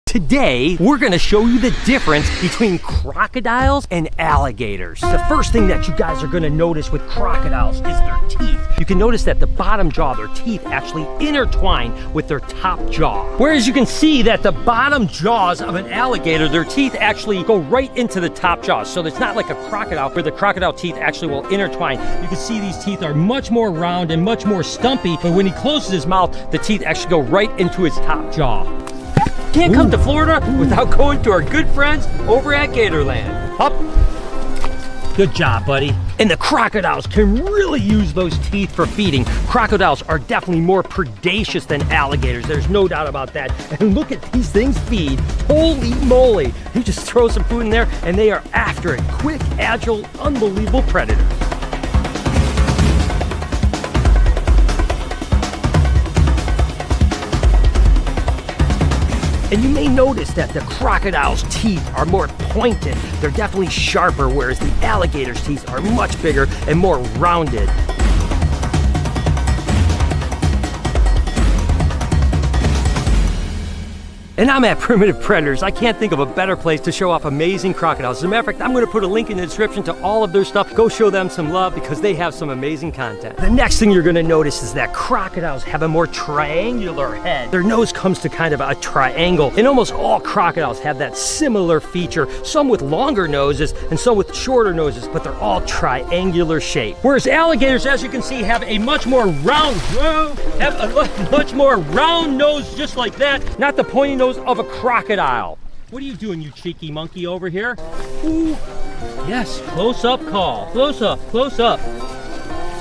Today, we're gonna show you the difference between crocodiles and alligators. The first thing that you guys are gonna notice with crocodiles is their teeth. You can notice that the bottom jaw, their teeth actually intertwine with their top jaw. Whereas you can see that the bottom jaws of an alligator, their teeth actually go right into the top jaw. So it's not like a crocodile where the crocodile teeth actually will intertwine. You can see these teeth are much more round and much more stumpy, but when he closes his mouth, the teeth actually go right into his top jaw. Can't come to Florida without going to our good friends over at Gatorland. Up. Good job, buddy. And the crocodiles can really use those teeth for feeding. Crocodiles are definitely more predacious than alligators. There's no doubt about that. And look at these things feed. Holy moly. You just throw some food in there and they are after it. Quick, agile, unbelievable predators. And you may notice that the crocodile's teeth are more pointed. They're definitely sharper, whereas the alligator's teeth are much bigger and more rounded. And I'm at Primitive Predators. I can't think of a better place to show off amazing crocodiles. As a matter of fact, I'm gonna put a link in the description to all of their stuff. Go show them some love because they have some amazing content. The next thing you're gonna notice is that crocodiles have a more triangular head. Their nose comes to kind of a triangle, and almost all crocodiles have that similar feature, some with longer noses and some with shorter noses, but they're all triangular shape. Whereas alligators, as you can see, have a much more round nose just like that, not the pointy nose of a crocodile. What are you doing, you cheeky monkey over here? Ooh. Yes, close up call. Close up, close up.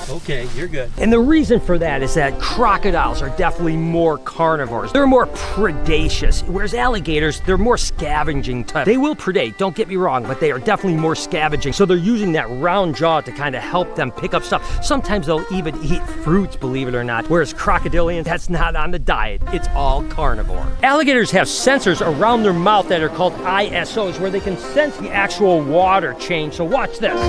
Okay, you're good. And the reason for that is that crocodiles are definitely more carnivores. They're more predacious, whereas alligators, they're more scavenging type. They will predate, don't get me wrong, but they are definitely more scavenging. So they're using that round jaw to kind of help them pick up stuff. Sometimes they'll even eat fruits, believe it or not, whereas crocodilians, that's not on the diet. It's all carnivore. Alligators have sensors around their mouth that are called ISOs, where they can sense the actual water change. So watch this.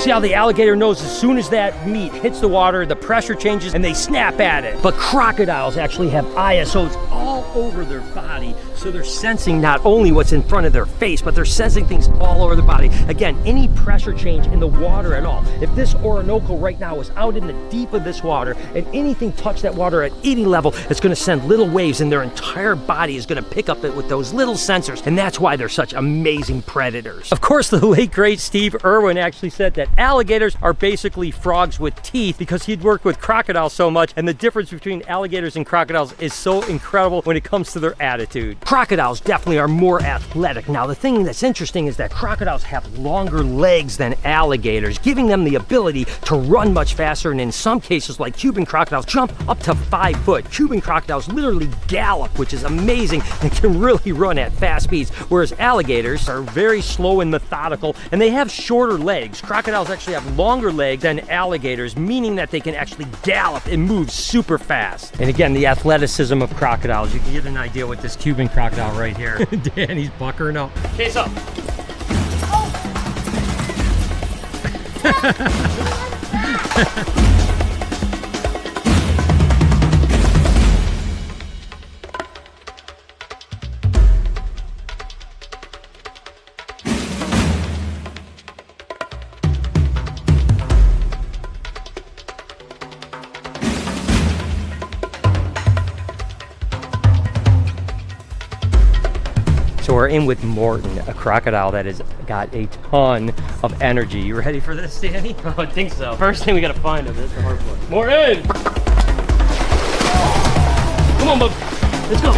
See how the alligator knows as soon as that meat hits the water, the pressure changes and they snap at it. But crocodiles actually have ISOs all over their body. So they're sensing not only what's in front of their face, but they're sensing things all over the body. Again, any pressure change in the water at all. If this Orinoco right now was out in the deep of this water and anything touched that water at any level, it's gonna send little waves and their entire body is gonna pick up it with those little sensors. And that's why they're such amazing predators. Of course, the late great Steve Irwin actually said that alligators are basically frogs with teeth because he'd worked with crocodiles so much, and the difference between alligators and crocodiles is so incredible when it comes to their attitude. Crocodiles definitely are more athletic. Now, the thing that's interesting is that crocodiles have longer legs than alligators, giving them the ability to run much faster, and in some cases, like Cuban crocodiles, jump up to 5 foot. Cuban crocodiles literally gallop, which is amazing, and can really run at fast speeds, whereas alligators are very slow and methodical, and they have shorter legs. Crocodiles actually have longer legs than alligators, meaning that they can actually gallop and move super fast. And again, the athleticism of crocodiles, you can get an idea with this Cuban crocodile right here. Danny's buckering up. Case up. So we're in with Morton, a crocodile that has got a ton of energy. You ready for this, Danny? Oh, I think so. First thing we gotta find him, that's the hard part. Morton! Come on, bub. Let's go.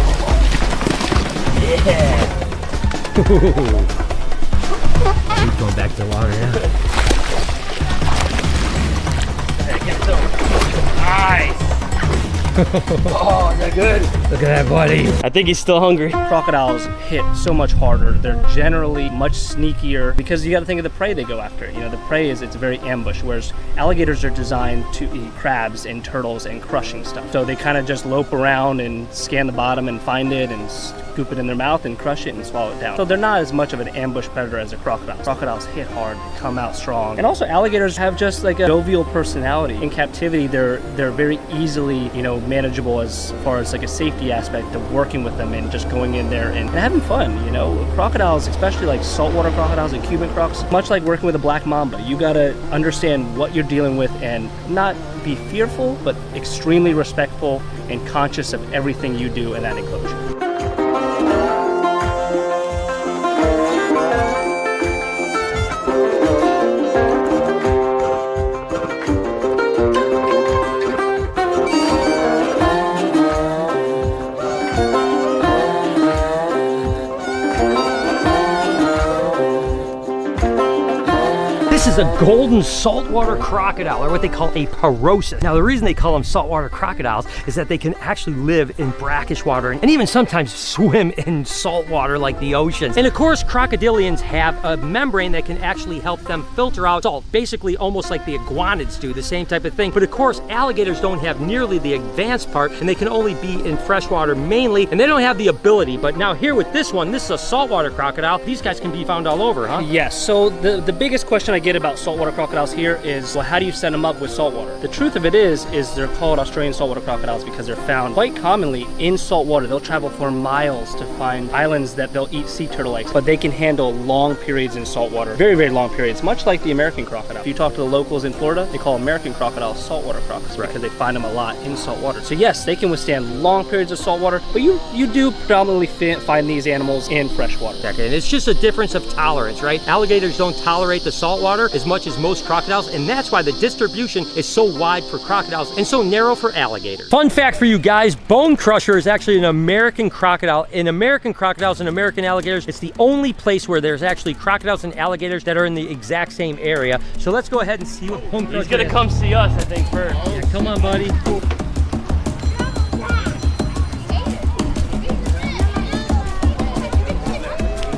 Yeah. He's going back to the water now. Hey, get it over. Nice. Oh, is that good? Look at that, buddy. I think he's still hungry. Crocodiles hit so much harder. They're generally much sneakier because you got to think of the prey they go after. You know, the prey is, it's a very ambush, whereas alligators are designed to eat crabs and turtles and crushing stuff. So they kind of just lope around and scan the bottom and find it and scoop it in their mouth and crush it and swallow it down. So they're not as much of an ambush predator as a crocodile. Crocodiles hit hard, they come out strong. And also alligators have just like a jovial personality. In captivity, they're very easily, you know, manageable as far as like a safety aspect of working with them and just going in there and having fun, you know. Crocodiles, especially like saltwater crocodiles and Cuban crocs, much like working with a black mamba, you gotta understand what you're dealing with and not be fearful, but extremely respectful and conscious of everything you do in that enclosure. This is a golden saltwater crocodile, or what they call a parosis. Now, the reason they call them saltwater crocodiles is that they can actually live in brackish water and even sometimes swim in salt water like the oceans. And of course, crocodilians have a membrane that can actually help them filter out salt, basically almost like the iguanids do, the same type of thing. But of course, alligators don't have nearly the advanced part, and they can only be in freshwater mainly, and they don't have the ability. But now here with this one, this is a saltwater crocodile. These guys can be found all over, huh? Yes, so the biggest question I get about saltwater crocodiles here is, well, how do you set them up with saltwater? The truth of it is they're called Australian saltwater crocodiles because they're found quite commonly in saltwater. They'll travel for miles to find islands that they'll eat sea turtle eggs, but they can handle long periods in saltwater, very, very long periods, much like the American crocodile. If you talk to the locals in Florida, they call American crocodiles saltwater crocodiles, right, because they find them a lot in saltwater. So yes, they can withstand long periods of saltwater, but you do predominantly find these animals in freshwater. And it's just a difference of tolerance, right? Alligators don't tolerate the saltwater as much as most crocodiles, and that's why the distribution is so wide for crocodiles and so narrow for alligators. Fun fact for you guys, bone crusher is actually an American crocodile. In American crocodiles and American alligators, it's the only place where there's actually crocodiles and alligators that are in the exact same area. So let's go ahead and see what bone crusher is. He's gonna come see us, I think, first. Yeah, come on, buddy.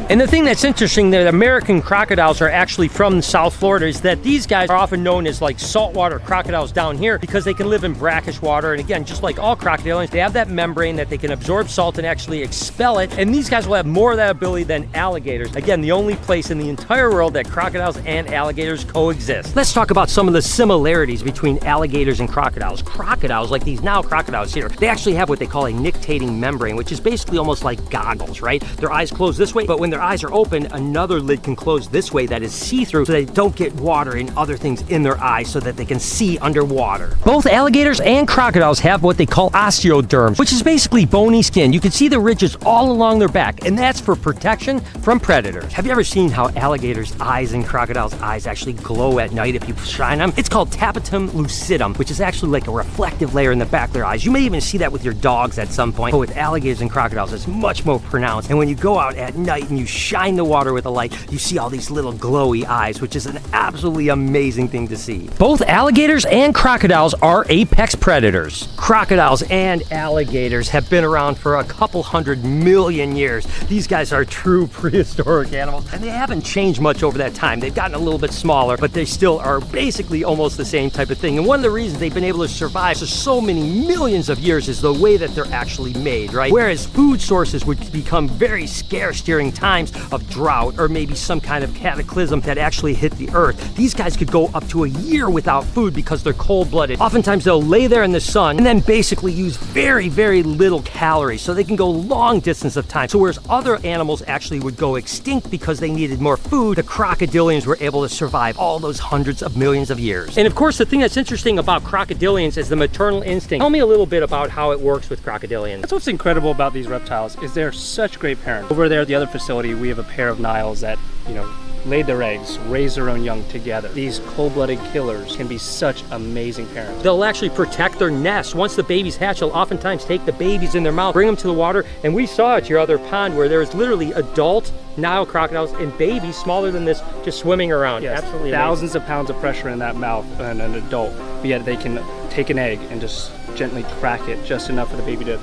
And the thing that's interesting that American crocodiles are actually from South Florida is that these guys are often known as like saltwater crocodiles down here because they can live in brackish water. And again, just like all crocodilians, they have that membrane that they can absorb salt and actually expel it. And these guys will have more of that ability than alligators. Again, the only place in the entire world that crocodiles and alligators coexist. Let's talk about some of the similarities between alligators and crocodiles. Crocodiles, like these now crocodiles here, they actually have what they call a nictating membrane, which is basically almost like goggles, right? Their eyes close this way, but when their eyes are open, another lid can close this way that is see-through so they don't get water and other things in their eyes so that they can see underwater. Both alligators and crocodiles have what they call osteoderms, which is basically bony skin. You can see the ridges all along their back, and that's for protection from predators. Have you ever seen how alligators' eyes and crocodiles' eyes actually glow at night if you shine them? It's called tapetum lucidum, which is actually like a reflective layer in the back of their eyes. You may even see that with your dogs at some point, but with alligators and crocodiles, it's much more pronounced. And when you go out at night and you shine the water with a light, you see all these little glowy eyes, which is an absolutely amazing thing to see. Both alligators and crocodiles are apex predators. Crocodiles and alligators have been around for a couple 100 million years. These guys are true prehistoric animals, and they haven't changed much over that time. They've gotten a little bit smaller, but they still are basically almost the same type of thing. And one of the reasons they've been able to survive for so many millions of years is the way that they're actually made, right? Whereas food sources would become very scarce during times of drought or maybe some kind of cataclysm that actually hit the earth. These guys could go up to a year without food because they're cold-blooded. Oftentimes they'll lay there in the sun and then basically use very, very little calories so they can go long distance of time. So whereas other animals actually would go extinct because they needed more food, the crocodilians were able to survive all those hundreds of millions of years. And of course, the thing that's interesting about crocodilians is the maternal instinct. Tell me a little bit about how it works with crocodilians. That's what's incredible about these reptiles is they're such great parents. Over there at the other facility, we have a pair of Niles that, you know, laid their eggs, raised their own young together. These cold-blooded killers can be such amazing parents. They'll actually protect their nest. Once the babies hatch, they'll oftentimes take the babies in their mouth, bring them to the water, and we saw at your other pond where there's literally adult Nile crocodiles and babies smaller than this just swimming around. Yes, absolutely thousands amazing. of pounds of pressure in that mouth and an adult, but yet they can take an egg and just gently crack it just enough for the baby to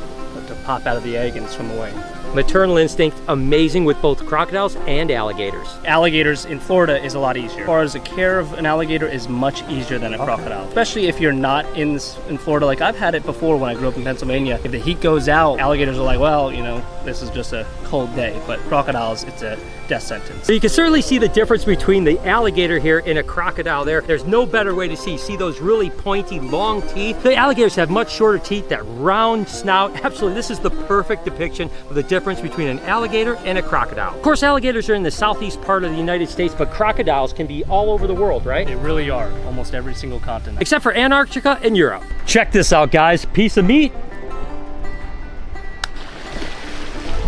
pop out of the egg and swim away. Maternal instinct, amazing with both crocodiles and alligators. Alligators in Florida is a lot easier. As far as the care of an alligator is much easier than a crocodile. Especially if you're not in Florida. Like I've had it before when I grew up in Pennsylvania. If the heat goes out, alligators are like, well, you know, this is just a cold day. But crocodiles, it's a death sentence. So you can certainly see the difference between the alligator here and a crocodile there. There's no better way to see those really pointy, long teeth. The alligators have much shorter teeth, that round snout. Absolutely, this is the perfect depiction of the difference between an alligator and a crocodile. Of course, alligators are in the southeast part of the United States, but crocodiles can be all over the world, right? They really are, almost every single continent. Except for Antarctica and Europe. Check this out, guys. Piece of meat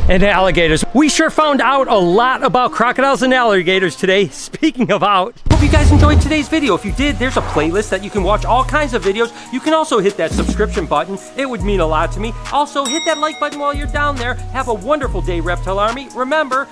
and alligators. We sure found out a lot about crocodiles and alligators today. Speaking of out, hope you guys enjoyed today's video. If you did, there's a playlist that you can watch all kinds of videos. You can also hit that subscription button. It would mean a lot to me. Also, hit that like button while you're down there. Have a wonderful day, Reptile Army. Remember,